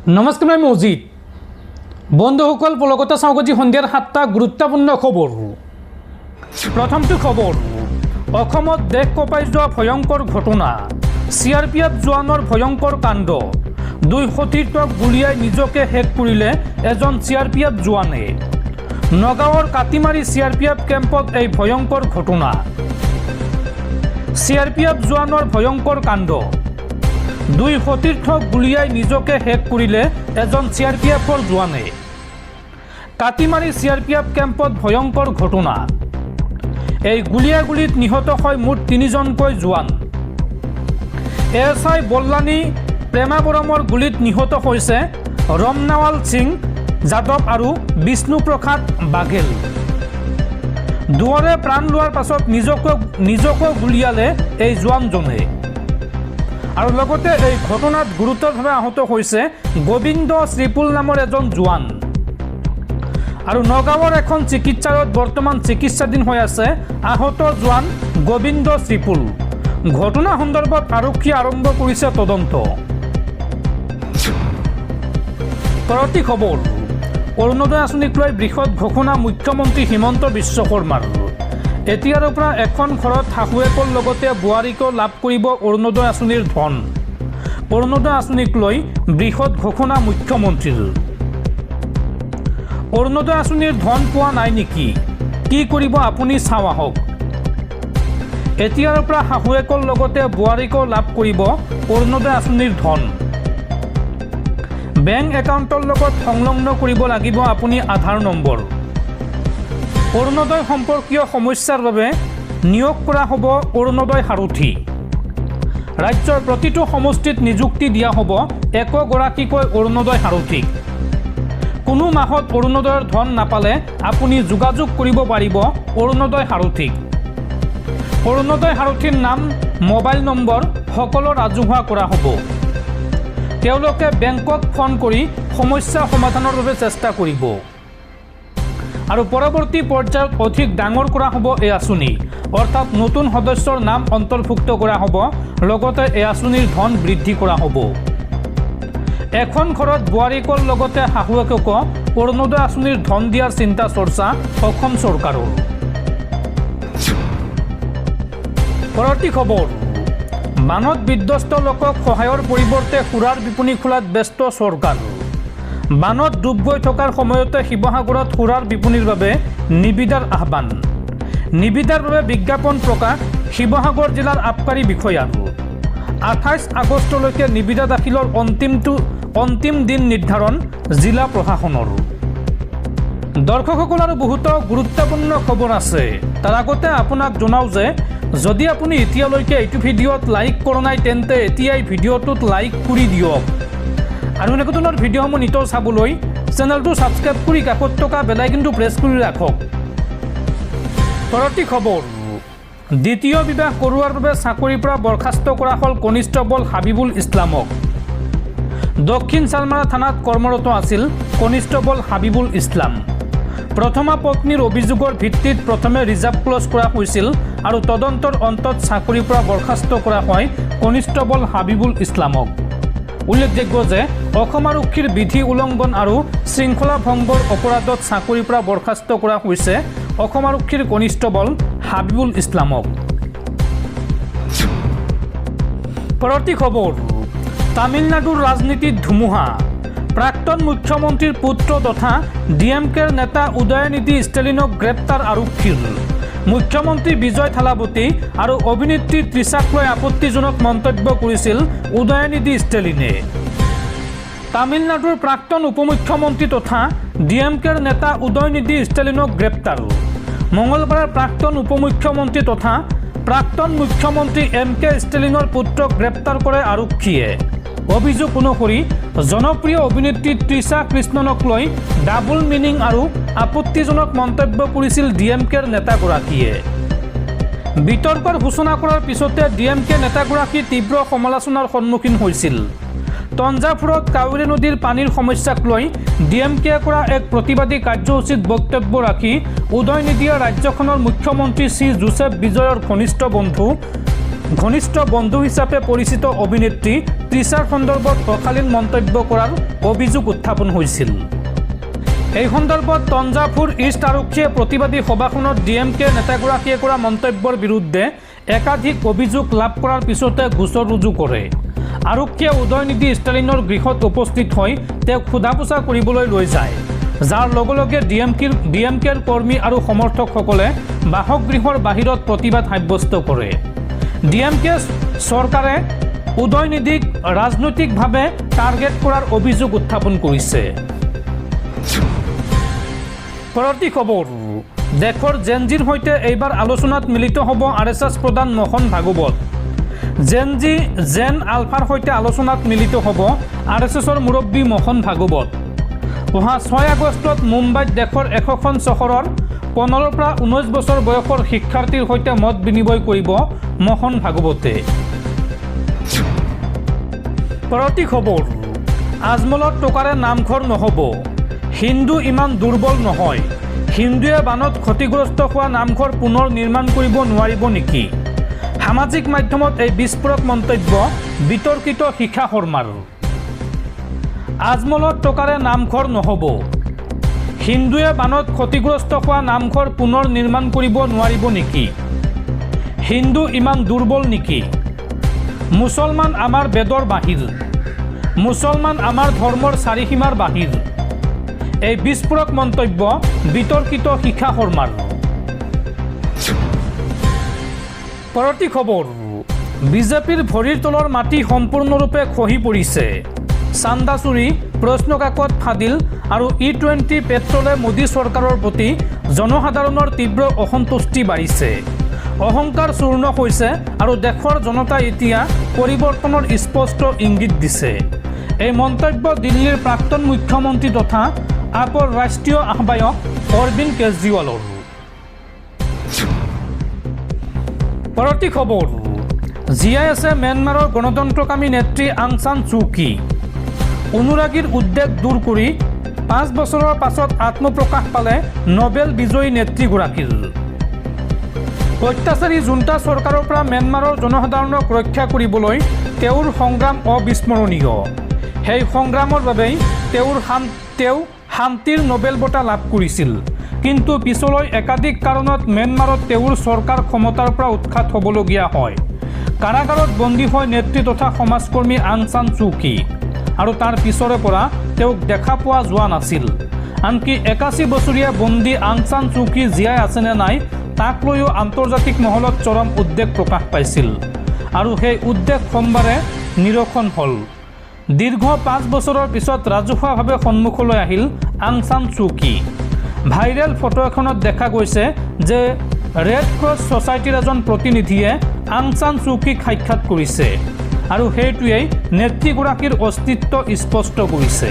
নমস্কাৰ, মই মজিদ। বন্ধুসকল, পলকতা চাওকজি সন্ধিয়াৰ 7টা গুৰুত্বপূৰ্ণ খবৰ। প্ৰথমটো খবৰ, অসমত দেশ কঁপাই যোৱা ভয়ংকৰ ঘটনা। CRPF জোৱানৰ ভয়ংকৰ কাণ্ড। 2 সতীৰ্থক গুলীয়াই নিজকে শেষ কৰিলে এজন CRPF জোৱানে। নগাঁৱৰ কাটিমাৰী CRPF কেম্পত এই ভয়ংকৰ ঘটনা। CRPF জোৱানৰ ভয়ংকৰ কাণ্ড। 2 সতীৰ্থক গুলীয়াই নিজকে শেষ কৰিলে এজন CRPFৰ জোৱানে। কাটিমাৰী CRPF কেম্পত ভয়ংকৰ ঘটনা। এই গুলীয়াগুলীত নিহত হয় মুঠ 3জনকৈ জোৱান। SI বল্লানী প্ৰেমাবৰমৰ গুলীত নিহত হৈছে ৰমনাৱাল সিং যাদৱ আৰু বিষ্ণুপ্ৰসাদ বাঘেল। দুৱাৰে প্ৰাণ লোৱাৰ পাছত নিজকো গুলীয়ালে এই জোৱানজনে। আৰু লগতে এই ঘটনাত গুৰুতৰভাৱে আহত হৈছে গোবিন্দ শ্ৰীপুল নামৰ এজন জোৱান। আৰু নগাঁৱৰ এখন চিকিৎসালয়ত বৰ্তমান চিকিৎসাধীন হৈ আছে আহত জোৱান গোবিন্দ শ্ৰীপুল। ঘটনা সন্দৰ্ভত আৰক্ষীয়ে আৰম্ভ কৰিছে তদন্ত। পৰৱৰ্তী খবৰ, অৰুণোদয় আঁচনিক লৈ বৃহৎ ঘোষণা মুখ্যমন্ত্ৰী হিমন্ত বিশ্ব শৰ্মাৰ। এতিয়াৰ পৰা এখন ঘৰত শাহুৱেকৰ লগতে বোৱাৰীকো লাভ কৰিব অৰুণোদয় আঁচনিৰ ধন। অৰুণোদয় আঁচনিক লৈ বৃহৎ ঘোষণা মুখ্যমন্ত্ৰীৰ। অৰুণোদয় আঁচনিৰ ধন পোৱা নাই নেকি? কি কৰিব আপুনি চাওঁ আহক। এতিয়াৰ পৰা শাহুৱেকৰ লগতে বোৱাৰীকো লাভ কৰিব অৰুণোদয় আঁচনিৰ ধন। বেংক একাউণ্টৰ লগত সংলগ্ন কৰিব লাগিব আপুনি আধাৰ নম্বৰ। অৰুণোদয় সম্পৰ্কীয় সমস্যাৰ বাবে নিয়োগ কৰা হ'ব অৰুণোদয় সাৰথী। ৰাজ্যৰ প্ৰতিটো সমষ্টিত নিযুক্তি দিয়া হ'ব একোগৰাকীকৈ অৰুণোদয় সাৰথীক। কোনো মাহত অৰুণোদয়ৰ ধন নাপালে আপুনি যোগাযোগ কৰিব পাৰিব অৰুণোদয় সাৰথীক। অৰুণোদয় সাৰথীৰ নাম, মোবাইল নম্বৰ সকলো ৰাজহুৱা কৰা হ'ব। তেওঁলোকে বেংকক ফোন কৰি সমস্যা সমাধানৰ বাবে চেষ্টা কৰিব। আৰু পৰৱৰ্তী পৰ্যায়ত অধিক ডাঙৰ কৰা হ'ব এই আঁচনি, অৰ্থাৎ নতুন সদস্যৰ নাম অন্তৰ্ভুক্ত কৰা হ'ব, লগতে এই আঁচনিৰ ধন বৃদ্ধি কৰা হ'ব। এখন ঘৰত বোৱাৰীকৰ লগতে শাহুৱেককো অৰুণোদয় আঁচনিৰ ধন দিয়াৰ চিন্তা চৰ্চা অসম চৰকাৰৰ। পৰৱৰ্তী খবৰ, বানত বিধ্বস্ত লোকক সহায়ৰ পৰিৱৰ্তে সুৰাৰ বিপণী খোলাত ব্যস্ত চৰকাৰ। বানত ডুব গৈ থকাৰ সময়তে শিৱসাগৰত সুৰাৰ বিপণীৰ বাবে নিবিদাৰ আহ্বান। নিবিদাৰ বাবে বিজ্ঞাপন প্ৰকাশ শিৱসাগৰ জিলাৰ আবকাৰী বিষয়াৰ। 28 আগষ্টলৈকে নিবিদা দাখিলৰ অন্তিম দিন নিৰ্ধাৰণ জিলা প্ৰশাসনৰ। দৰ্শকসকল, আৰু বহুতো গুৰুত্বপূৰ্ণ খবৰ আছে। তাৰ আগতে আপোনাক জনাওঁ যে যদি আপুনি এতিয়ালৈকে এইটো ভিডিঅ'ত লাইক কৰা নাই তেন্তে এতিয়াই ভিডিঅ'টোত লাইক কৰি দিয়ক। আৰু এনেকুৱা ধৰণৰ ভিডিঅ'সমূহ নিতৌ চাবলৈ চেনেলটো ছাবস্ক্ৰাইব কৰি কাষত থকা বেলাইকনটো প্ৰেছ কৰি ৰাখক। পৰৱৰ্তী খবৰ, দ্বিতীয় বিবাহ কৰোৱাৰ বাবে চাকৰিৰ পৰা বৰ্খাস্ত কৰা হ'ল কনিষ্টবল হাবিবুল ইছলামক। দক্ষিণ চালমাৰা থানাত কৰ্মৰত আছিল কনিষ্টবল হাবিবুল ইছলাম। প্ৰথমা পত্নীৰ অভিযোগৰ ভিত্তিত প্ৰথমে ৰিজাৰ্ভ ক্লজ কৰা হৈছিল আৰু তদন্তৰ অন্তত চাকৰিৰ পৰা বৰ্খাস্ত কৰা হয় কনিষ্টবল হাবিবুল ইছলামক। উল্লেখযোগ্য যে অসম আৰক্ষীৰ বিধি উলংঘন আৰু শৃংখলা ভংগৰ অপৰাধত চাকৰিৰ পৰা বৰ্খাস্ত কৰা হৈছে অসম আৰক্ষীৰ কনিষ্টবল হাবিবুল ইছলামক। পৰৱৰ্তী খবৰ, তামিলনাডুৰ ৰাজনীতিত ধুমুহা। প্ৰাক্তন মুখ্যমন্ত্ৰীৰ পুত্ৰ তথা DMKৰ নেতা উদয়নিধি ষ্টেলিনক গ্ৰেপ্তাৰ আৰক্ষীৰ। মুখ্যমন্ত্ৰী বিজয় থালাপতি আৰু অভিনেত্ৰী তৃষাক লৈ আপত্তিজনক মন্তব্য কৰিছিল উদয়নিধি ষ্টেলিনে। তামিলনাডুৰ প্ৰাক্তন উপমুখ্যমন্ত্ৰী তথা DMKৰ নেতা উদয়নিধি ষ্টেলিনক গ্ৰেপ্তাৰ। মঙলবাৰে প্ৰাক্তন উপমুখ্যমন্ত্ৰী তথা প্ৰাক্তন মুখ্যমন্ত্ৰী MK ষ্টেলিনৰ পুত্ৰক গ্ৰেপ্তাৰ কৰে আৰক্ষীয়ে। অভিযোগ অনুসৰি জনপ্ৰিয় অভিনেত্ৰী তৃষা কৃষ্ণনক লৈ ডাবল মিনিং আৰু আপত্তিজনক মন্তব্য কৰিছিল DMKৰ নেতাগৰাকীয়ে। বিতৰ্কৰ সূচনা কৰাৰ পিছতে DMK নেতাগৰাকী তীব্ৰ সমালোচনাৰ সন্মুখীন হৈছিল। তঞ্জাৱুৰত কাউৰী নদীৰ পানীৰ সমস্যাক লৈ DMKয়ে কৰা এক প্ৰতিবাদী কাৰ্যসূচীত বক্তব্য ৰাখি উদয়নিধিয়ে ৰাজ্যখনৰ মুখ্যমন্ত্ৰী শ্ৰী জোচেফ বিজয়ৰ ঘনিষ্ঠ বন্ধু হিচাপে পৰিচিত অভিনেত্ৰী ত্ৰিচাৰ সন্দৰ্ভত অশালীন মন্তব্য কৰাৰ অভিযোগ উত্থাপন হৈছিল। এই সন্দৰ্ভত তঞ্জাপুৰ ইষ্ট আৰক্ষীয়ে প্ৰতিবাদী সভাখনত ডিএমকে নেতাগৰাকীয়ে কৰা মন্তব্যৰ বিৰুদ্ধে একাধিক অভিযোগ লাভ কৰাৰ পিছতে গোচৰ ৰুজু কৰে। আৰক্ষীয়ে উদয়নিধি ষ্টেলিনৰ গৃহত উপস্থিত হৈ তেওঁক সোধা পোছা কৰিবলৈ লৈ যায়, যাৰ লগে লগে ডিএমকেৰ কৰ্মী আৰু সমৰ্থকসকলে বাসগৃহৰ বাহিৰত প্ৰতিবাদ সাব্যস্ত কৰে। ডিএমকে চৰকাৰে উদয়নিধিক ৰাজনৈতিকভাৱে টাৰ্গেট কৰাৰ অভিযোগ উত্থাপন কৰিছে। পৰৱৰ্তী খবৰ, দেশৰ জেনজিৰ সৈতে এইবাৰ আলোচনাত মিলিত হ'ব RSS প্ৰধান মোহন ভাগৱত। জেন আলফাৰ সৈতে আলোচনাত মিলিত হ'ব RSSৰ মুৰব্বী মোহন ভাগৱত। অহা 6 আগষ্টত মুম্বাইত দেশৰ 100খন চহৰৰ 15 পৰা 19 বছৰ বয়সৰ শিক্ষাৰ্থীৰ সৈতে মত বিনিময় কৰিব মোহন ভাগৱতে। পৰৱৰ্তী খবৰ, আজমলত টকাৰে নামঘৰ নহ'ব, হিন্দু ইমান দুৰ্বল নহয়, হিন্দুৱে বানত ক্ষতিগ্ৰস্ত হোৱা নামঘৰ পুনৰ নিৰ্মাণ কৰিব নোৱাৰিব নেকি? সামাজিক মাধ্যমত এই বিস্ফোৰক মন্তব্য বিতৰ্কিত শিখা শৰ্মাৰ। আজমলত টকাৰে নামঘৰ নহ'ব, হিন্দুৱে বানত ক্ষতিগ্ৰস্ত হোৱা নামঘৰ পুনৰ নিৰ্মাণ কৰিব নোৱাৰিব নেকি? হিন্দু ইমান দুৰ্বল নেকি? মুছলমান আমাৰ বেদৰ বাহিৰ, মুছলমান আমাৰ ধৰ্মৰ চাৰিসীমাৰ বাহিৰ। এই বিস্ফোৰক মন্তব্য বিতৰ্কিত শিখা শৰ্মাৰ। পৰৱৰ্তী খবৰ, বিজেপিৰ ভৰিৰ তলৰ মাটি সম্পূৰ্ণৰূপে খহি পৰিছে। চান্দা চুৰি, প্ৰশ্নকাকত ফাদিল আৰু E20 পেট্ৰলে মোদী চৰকাৰৰ প্ৰতি জনসাধাৰণৰ তীব্ৰ অসন্তুষ্টি বাঢ়িছে। অহংকাৰ চূৰ্ণ হৈছে আৰু দেশৰ জনতাই এতিয়া পৰিৱৰ্তনৰ স্পষ্ট ইংগিত দিছে। এই মন্তব্য দিল্লীৰ প্ৰাক্তন মুখ্যমন্ত্ৰী তথা আপৰ ৰাষ্ট্ৰীয় আহ্বায়ক অৰবিন্দ কেজৰিৱালৰ। পৰৱৰ্তী খবৰ, জীয়াই আছে ম্যানমাৰৰ গণতন্ত্ৰকামী নেত্ৰী আং সান সু কি। অনুৰাগীৰ উদ্বেগ দূৰ কৰি 5 বছৰৰ পাছত আত্মপ্ৰকাশ পালে নোবেল বিজয়ী নেত্ৰীগৰাকীৰ। অত্যাচাৰী জুণ্টা চৰকাৰৰ পৰা ম্যানমাৰৰ জনসাধাৰণক ৰক্ষা কৰিবলৈ তেওঁৰ সংগ্ৰাম অবিস্মৰণীয়। সেই সংগ্ৰামৰ বাবেই তেওঁ শান্তিৰ নোবেল বঁটা লাভ কৰিছিল। কিন্তু পিছলৈ একাধিক কাৰণত ম্যানমাৰত তেওঁৰ চৰকাৰ ক্ষমতাৰ পৰা উৎখাত হ'বলগীয়া হয়। কাৰাগাৰত বন্দী হয় নেত্ৰী তথা সমাজকৰ্মী আং সান সু কি, আৰু তাৰ পিছৰে পৰা তেওঁক দেখা পোৱা যোৱা নাছিল। আনকি 81 বছৰীয়া বন্দী আং সান সু কি জীয়াই আছেনে নাই তাক লৈও আন্তৰ্জাতিক মহলত চৰম উদ্বেগ প্ৰকাশ পাইছিল, আৰু সেই উদ্বেগ সোমবাৰে নিৰসন হ'ল। দীৰ্ঘ 5 বছৰৰ পিছত ৰাজহুৱাভাৱে সন্মুখলৈ আহিল আং সান সু কি। ভাইৰেল ফটো এখনত দেখা গৈছে যে ৰেড ক্ৰছ ছ'চাইটিৰ এজন প্ৰতিনিধিয়ে আং সান সু কিক সাক্ষাৎ কৰিছে, আৰু সেইটোৱেই নেত্ৰীগৰাকীৰ অস্তিত্ব স্পষ্ট কৰিছে।